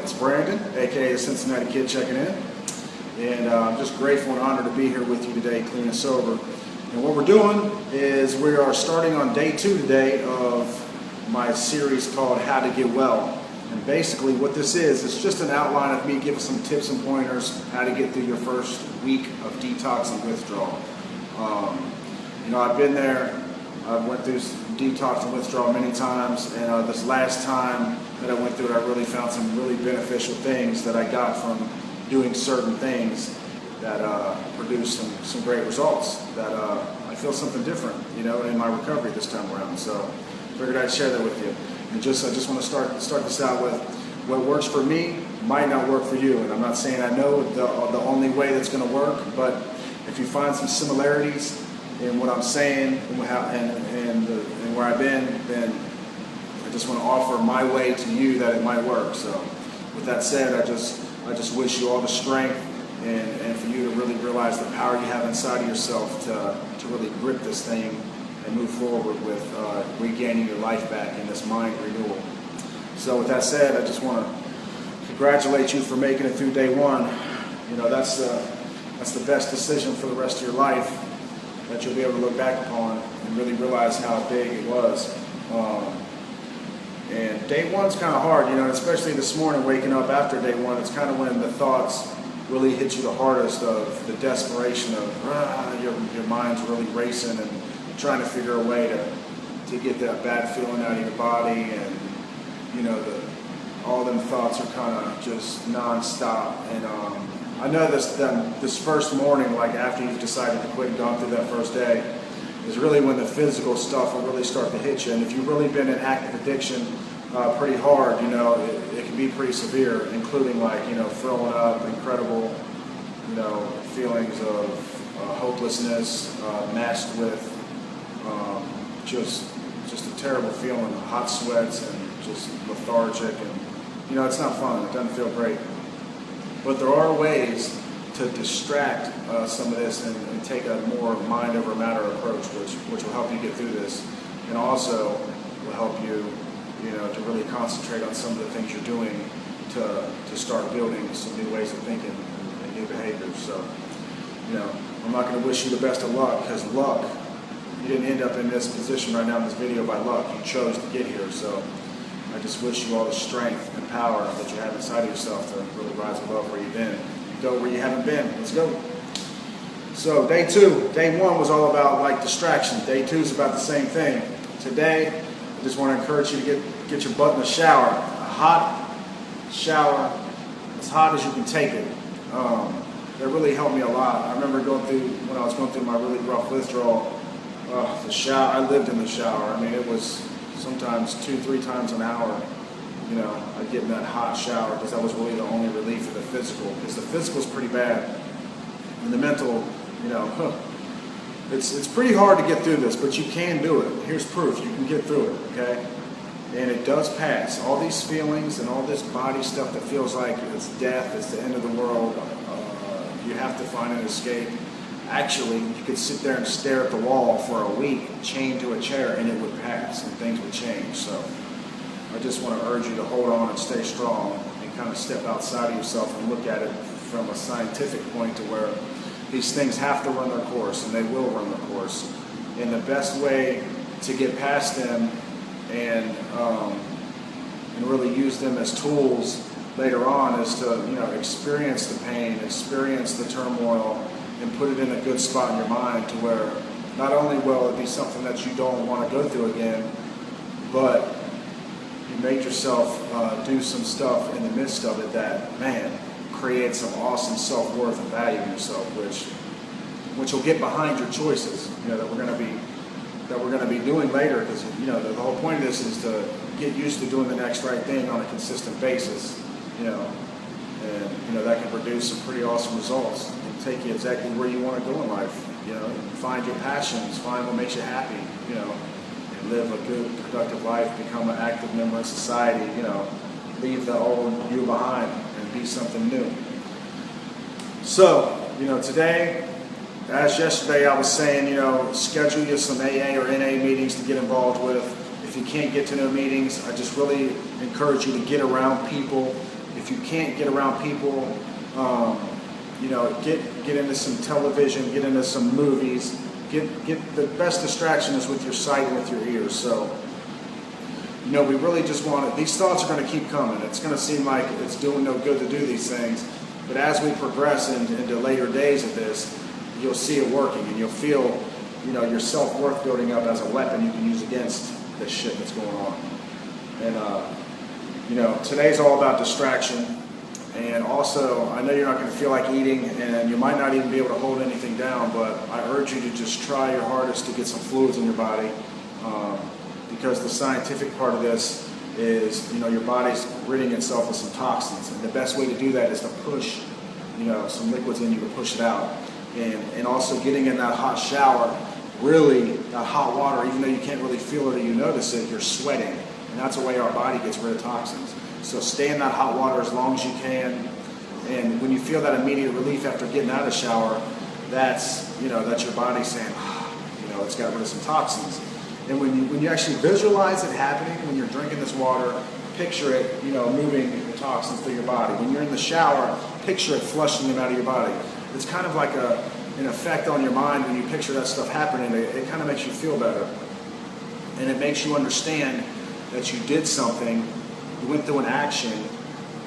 It's Brandon, aka the Cincinnati Kid, checking in. And I'm just grateful and honored to be here with you today, clean and sober. And what we're doing is we are starting on day 2 today of my series called How to Get Well. And basically what this is, it's just an outline of me giving some tips and pointers how to get through your first week of detox and withdrawal. I've been there. I went through detox and withdrawal many times, and this last time that I went through it, I really found some really beneficial things that I got from doing certain things that produced some great results. That I feel something different, in my recovery this time around. So I figured I'd share that with you. And I just want to start this out with what works for me might not work for you. And I'm not saying I know the only way that's going to work, but if you find some similarities in what I'm saying and where I've been, then I just want to offer my way to you that it might work. So with that said, I just wish you all the strength and for you to really realize the power you have inside of yourself to really grip this thing and move forward with regaining your life back in this mind renewal. So with that said, I just want to congratulate you for making it through day 1. That's the best decision for the rest of your life that you'll be able to look back upon and really realize how big it was. And day 1's kind of hard, especially this morning waking up after day 1. It's kind of when the thoughts really hit you the hardest, of the desperation of your mind's really racing and trying to figure a way to get that bad feeling out of your body, and all them thoughts are kind of just non-stop. And I know this first morning, like after you've decided to quit and gone through that first day, is really when the physical stuff will really start to hit you. And if you've really been in active addiction pretty hard, it can be pretty severe, including throwing up, incredible, feelings of hopelessness, matched with just a terrible feeling, hot sweats and just lethargic, and it's not fun. It doesn't feel great. But there are ways to distract some of this and take a more mind over matter approach, which will help you get through this, and also will help you, to really concentrate on some of the things you're doing to start building some new ways of thinking and new behaviors. So, I'm not going to wish you the best of luck, because luck, you didn't end up in this position right now in this video by luck. You chose to get here. So I just wish you all the strength and power that you have inside of yourself to really rise above where you've been. Go where you haven't been. Let's go. So day 1 was all about distraction. Day 2 is about the same thing. Today, I just want to encourage you to get your butt in the shower. A hot shower, as hot as you can take it. That really helped me a lot. I remember when I was going through my really rough withdrawal, the shower, I lived in the shower. I mean, it was sometimes 2-3 times an hour. I'd get in that hot shower, because that was really the only relief for the physical, because the physical is pretty bad. And the mental, it's pretty hard to get through this, but you can do it. Here's proof. You can get through it, okay? And it does pass. All these feelings and all this body stuff that feels like it's death, it's the end of the world, you have to find an escape. Actually, you could sit there and stare at the wall for a week, chained to a chair, and it would pass and things would change. So I just want to urge you to hold on and stay strong and kind of step outside of yourself and look at it from a scientific point, to where these things have to run their course, and they will run their course. And the best way to get past them and really use them as tools later on is to experience the pain, experience the turmoil, and put it in a good spot in your mind, to where not only will it be something that you don't want to go through again, but you make yourself do some stuff in the midst of it that, creates some awesome self-worth and value in yourself, which will get behind your choices, that we're going to be doing later, because the whole point of this is to get used to doing the next right thing on a consistent basis, and that can produce some pretty awesome results and take you exactly where you want to go in life. Find your passions, find what makes you happy, and live a good, productive life, become an active member of society, leave the old you behind and be something new. So, today, as yesterday I was saying, schedule you some AA or NA meetings to get involved with. If you can't get to no meetings, I just really encourage you to get around people If you can't get around people, you know, get into some television, get into some movies. Get the best distraction is with your sight and with your ears. So, you know, we really just want to, these thoughts are going to keep coming. It's going to seem like it's doing no good to do these things. But as we progress into later days of this, you'll see it working, and you'll feel, you know, your self-worth building up as a weapon you can use against this shit that's going on. And, you know, today's all about distraction. And also, I know you're not going to feel like eating, and you might not even be able to hold anything down, but I urge you to just try your hardest to get some fluids in your body, because the scientific part of this is, you know, your body's ridding itself of some toxins, and the best way to do that is to push, you know, some liquids in you to push it out. And also getting in that hot shower, really, that hot water, even though you can't really feel it or you notice it, you're sweating, and that's the way our body gets rid of toxins. So stay in that hot water as long as you can, and when you feel that immediate relief after getting out of the shower, that's, you know, that's your body saying, you know, it's got rid of some toxins. And when you actually visualize it happening, when you're drinking this water, picture it, you know, moving the toxins through your body. When you're in the shower, picture it flushing them out of your body. It's kind of like an effect on your mind when you picture that stuff happening. It kind of makes you feel better, and it makes you understand that you did something. You went through an action,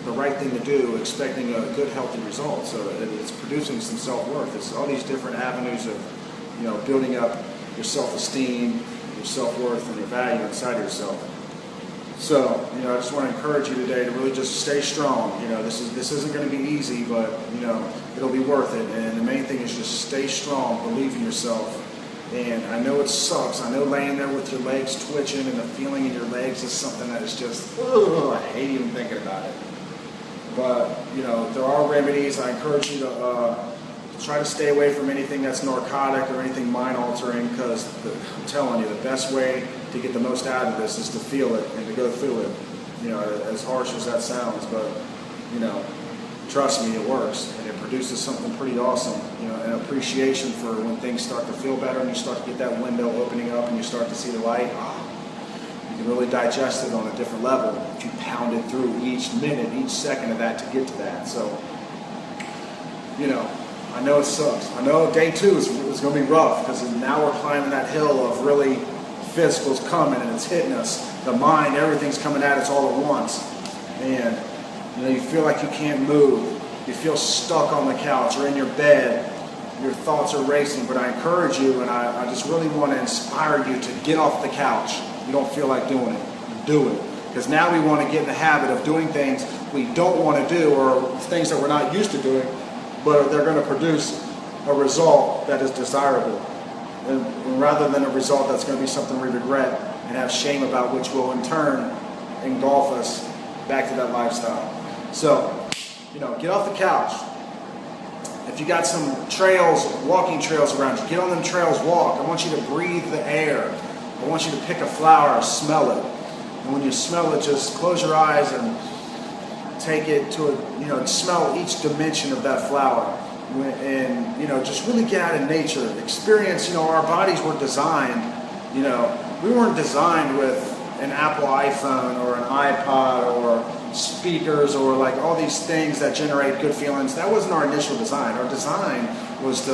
the right thing to do, expecting a good, healthy result. So it's producing some self-worth. It's all these different avenues of, you know, building up your self-esteem, your self-worth, and your value inside yourself. So, you know, I just want to encourage you today to really just stay strong. You know, this isn't going to be easy, but, you know, it'll be worth it. And the main thing is just stay strong, believe in yourself. And I know it sucks. I know laying there with your legs twitching and the feeling in your legs is something that is just, I hate even thinking about it. But, you know, there are remedies. I encourage you to try to stay away from anything that's narcotic or anything mind-altering, because I'm telling you, the best way to get the most out of this is to feel it and to go through it. You know, as harsh as that sounds, but, you know, trust me, it works, and it produces something pretty awesome. You know, an appreciation for when things start to feel better and you start to get that window opening up and you start to see the light. You can really digest it on a different level if you pound it through each minute, each second of that to get to that. So, you know, I know it sucks. I know day 2 is going to be rough, because now we're climbing that hill of really physical's coming and it's hitting us. The mind, everything's coming at us all at once. And, you know, you feel like you can't move. You feel stuck on the couch or in your bed. Your thoughts are racing, but I encourage you, and I just really want to inspire you to get off the couch. You don't feel like doing it. Do it. Because now we want to get in the habit of doing things we don't want to do, or things that we're not used to doing, but they're going to produce a result that is desirable. And rather than a result that's going to be something we regret and have shame about, which will in turn engulf us back to that lifestyle. So, you know, get off the couch. If you got some trails, walking trails around you, get on them trails, walk. I want you to breathe the air. I want you to pick a flower, smell it. And when you smell it, just close your eyes and take it to a, you know, smell each dimension of that flower. And, you know, just really get out in nature. Experience, you know, our bodies were designed, you know, we weren't designed with an Apple iPhone or an iPod or speakers or like all these things that generate good feelings. That wasn't our initial design. Our design was to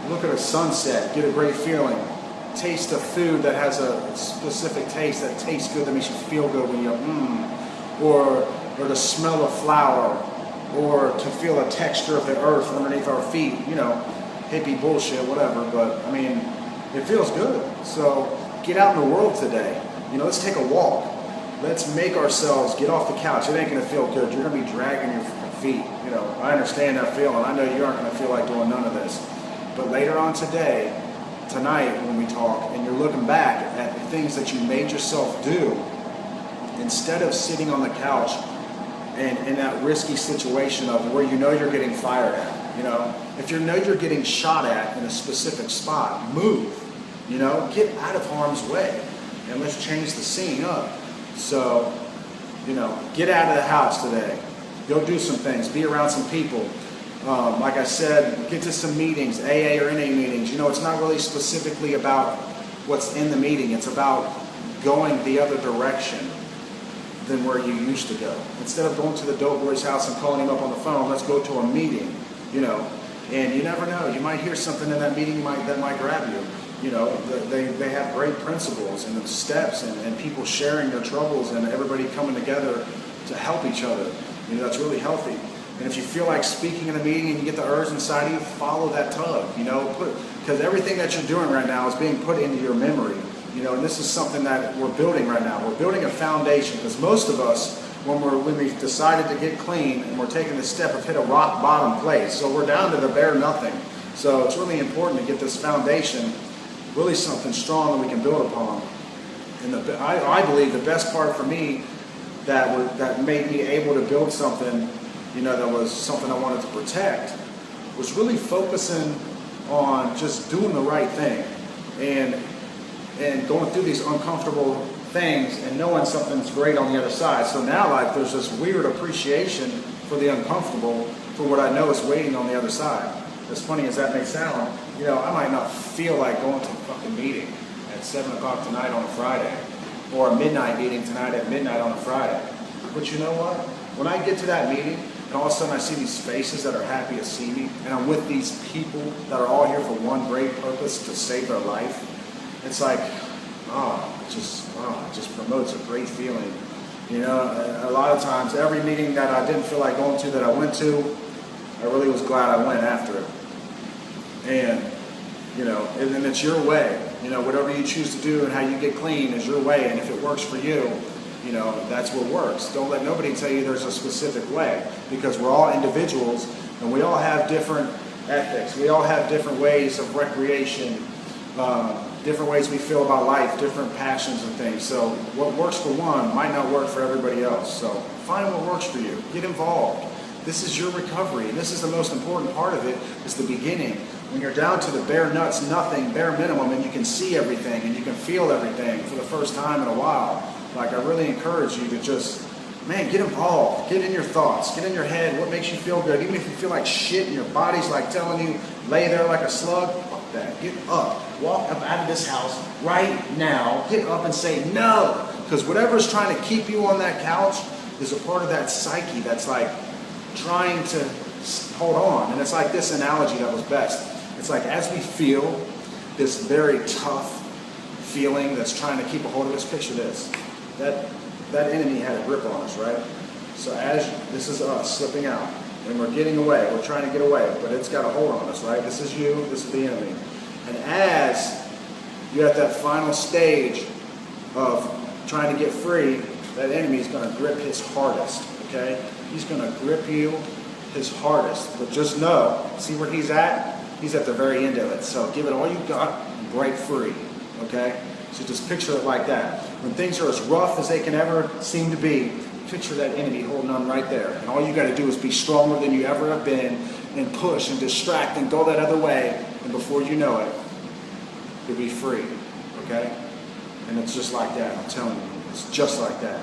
look at a sunset, get a great feeling, taste a food that has a specific taste that tastes good, that makes you feel good when you or to smell a flower, or to feel a texture of the earth underneath our feet. You know, hippie bullshit, whatever, but I mean, it feels good. So get out in the world today. You know, let's take a walk. Let's make ourselves get off the couch. It ain't gonna feel good. You're gonna be dragging your feet. You know, I understand that feeling. I know you aren't gonna feel like doing none of this. But later on today, tonight when we talk, and you're looking back at the things that you made yourself do, instead of sitting on the couch and in that risky situation of where you know you're getting fired at, you know, if you know you're getting shot at in a specific spot, move, you know, get out of harm's way, and let's change the scene up. So, you know, get out of the house today, go do some things, be around some people. Like I said, get to some meetings, AA or NA meetings. You know, it's not really specifically about what's in the meeting. It's about going the other direction. than where you used to go. Instead of going to the dope boy's house and calling him up on the phone, let's go to a meeting, And you never know. You might hear something in that meeting that might grab you. They have great principles and steps and people sharing their troubles and everybody coming together to help each other. That's really healthy. And if you feel like speaking in a meeting and you get the urge inside of you, follow that tug, because everything that you're doing right now is being put into your memory, and this is something that we're building right now. We're building a foundation, because most of us, when we decided to get clean and we're taking this step, have hit a rock bottom place. So we're down to the bare nothing. So it's really important to get this foundation, really something strong that we can build upon. And I believe the best part for me that made me able to build something, that was something I wanted to protect, was really focusing on just doing the right thing and going through these uncomfortable things and knowing something's great on the other side. So now there's this weird appreciation for the uncomfortable, for what I know is waiting on the other side. As funny as that may sound, I might not feel like going to a fucking meeting at 7 o'clock tonight on a Friday, or a midnight meeting tonight at midnight on a Friday. But you know what? When I get to that meeting, and all of a sudden I see these faces that are happy to see me, and I'm with these people that are all here for one great purpose, to save their life, it's like, it just promotes a great feeling. A lot of times, every meeting that I didn't feel like going to that I went to, I really was glad I went after it. And, and it's your way. Whatever you choose to do and how you get clean is your way. And if it works for you, that's what works. Don't let nobody tell you there's a specific way, because we're all individuals and we all have different ethics. We all have different ways of recreation, different ways we feel about life, different passions and things. So what works for one might not work for everybody else. So find what works for you. Get involved. This is your recovery. And this is the most important part of it, is the beginning. When you're down to the bare nuts, nothing, bare minimum, and you can see everything and you can feel everything for the first time in a while. I really encourage you to just, get involved. Get in your thoughts. Get in your head. What makes you feel good? Even if you feel like shit and your body's telling you, lay there like a slug, fuck that. Get up. Walk up out of this house right now. Get up and say no. Because whatever's trying to keep you on that couch is a part of that psyche that's trying to hold on. And it's like this analogy that was best. It's like, as we feel this very tough feeling that's trying to keep a hold of us, picture this. That enemy had a grip on us, right? So as this is us slipping out and we're getting away, we're trying to get away, but it's got a hold on us, right? This is you, this is the enemy. And as you're at that final stage of trying to get free, that enemy is going to grip his hardest, okay? He's going to grip you his hardest. But just know, see where he's at? He's at the very end of it. So give it all you got and break free, okay? So just picture it like that. When things are as rough as they can ever seem to be, picture that enemy holding on right there. And all you got to do is be stronger than you ever have been and push and distract and go that other way. And before you know it, you'll be free, okay? And it's just like that, I'm telling you. It's just like that.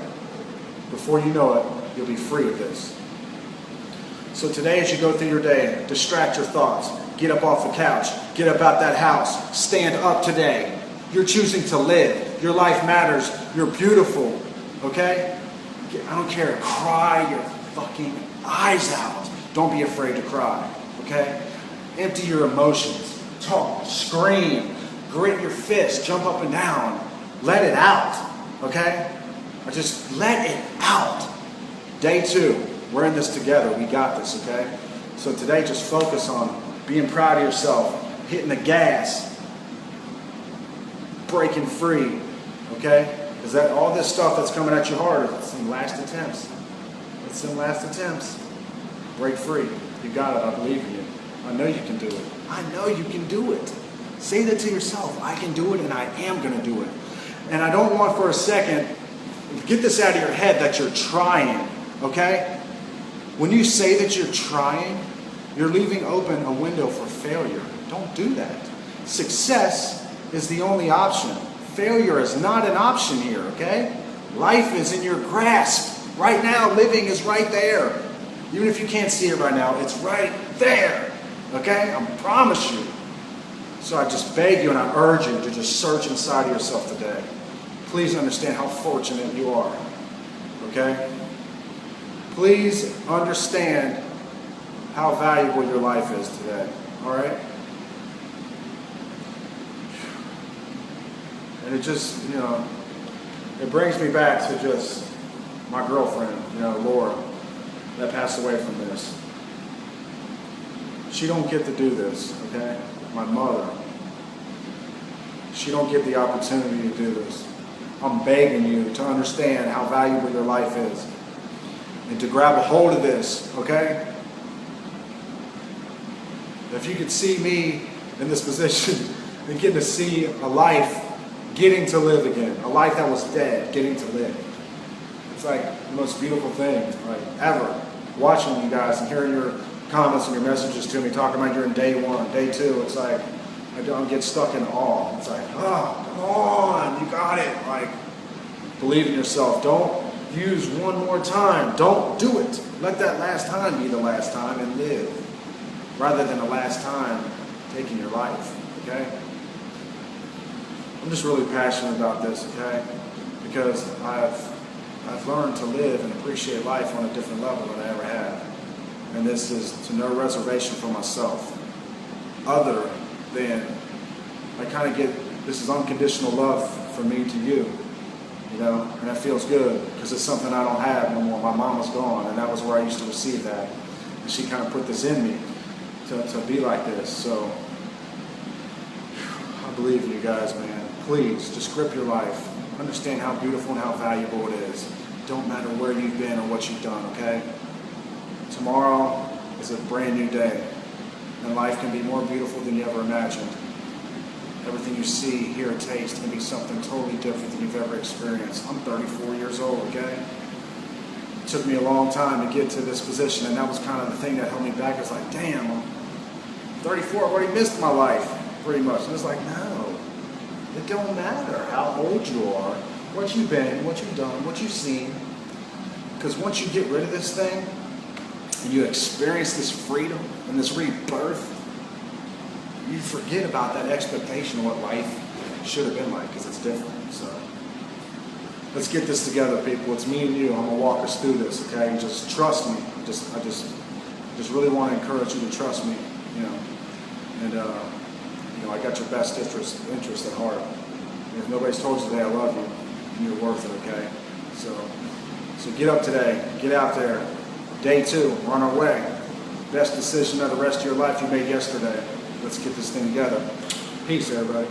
Before you know it, you'll be free of this. So today, as you go through your day, distract your thoughts. Get up off the couch. Get up out that house. Stand up today. You're choosing to live. Your life matters. You're beautiful. Okay? I don't care. Cry your fucking eyes out. Don't be afraid to cry. Okay? Empty your emotions. Talk. Scream. Grit your fist. Jump up and down. Let it out. Okay? Or just let it out. Day 2. We're in this together. We got this. Okay? So today, just focus on being proud of yourself. Hitting the gas. Breaking free, okay? Because that all this stuff that's coming at you hard, it's some last attempts. It's some last attempts. Break free. You got it. I believe in you. I know you can do it. I know you can do it. Say that to yourself. I can do it, and I am going to do it. And I don't want for a second, get this out of your head that you're trying, okay? When you say that you're trying, you're leaving open a window for failure. Don't do that. Success is the only option. Failure is not an option here, okay? Life is in your grasp. Right now, living is right there. Even if you can't see it right now, it's right there, okay? I promise you. So I just beg you and I urge you to just search inside of yourself today. Please understand how fortunate you are, okay? Please understand how valuable your life is today, all right? And it just, it brings me back to just my girlfriend, Laura, that passed away from this. She don't get to do this, okay? My mother. She don't get the opportunity to do this. I'm begging you to understand how valuable your life is and to grab a hold of this, okay? If you could see me in this position and getting to see a life getting to live again, a life that was dead, getting to live. It's like the most beautiful thing, like ever. Watching you guys and hearing your comments and your messages to me, talking about you're in day 1, day 2, it's like, I don't get stuck in awe. It's like, oh, come on, you got it. Like, believe in yourself. Don't use one more time. Don't do it. Let that last time be the last time and live, rather than the last time taking your life, okay? I'm just really passionate about this, okay? Because I've learned to live and appreciate life on a different level than I ever have. And this is to no reservation for myself, other than I kind of get, this is unconditional love from me to you, and that feels good because it's something I don't have no more. My mom was gone, and that was where I used to receive that. And she kind of put this in me to be like this. So I believe in you guys, man. Please, just grip your life. Understand how beautiful and how valuable it is. Don't matter where you've been or what you've done, okay? Tomorrow is a brand new day, and life can be more beautiful than you ever imagined. Everything you see, hear, taste can be something totally different than you've ever experienced. I'm 34 years old, okay? It took me a long time to get to this position, and that was kind of the thing that held me back. It's like, damn, I'm 34, I've already missed my life, pretty much. And it's like, no, it don't matter how old you are, what you've been, what you've done, what you've seen. Because once you get rid of this thing, and you experience this freedom and this rebirth, you forget about that expectation of what life should have been like, because it's different. So let's get this together, people. It's me and you. I'm gonna walk us through this, okay? And just trust me. I just really want to encourage you to trust me, And I got your best interest at heart. And if nobody's told you today I love you, you're worth it, okay? So get up today. Get out there. Day 2, we're on our way. Best decision of the rest of your life you made yesterday. Let's get this thing together. Peace, everybody.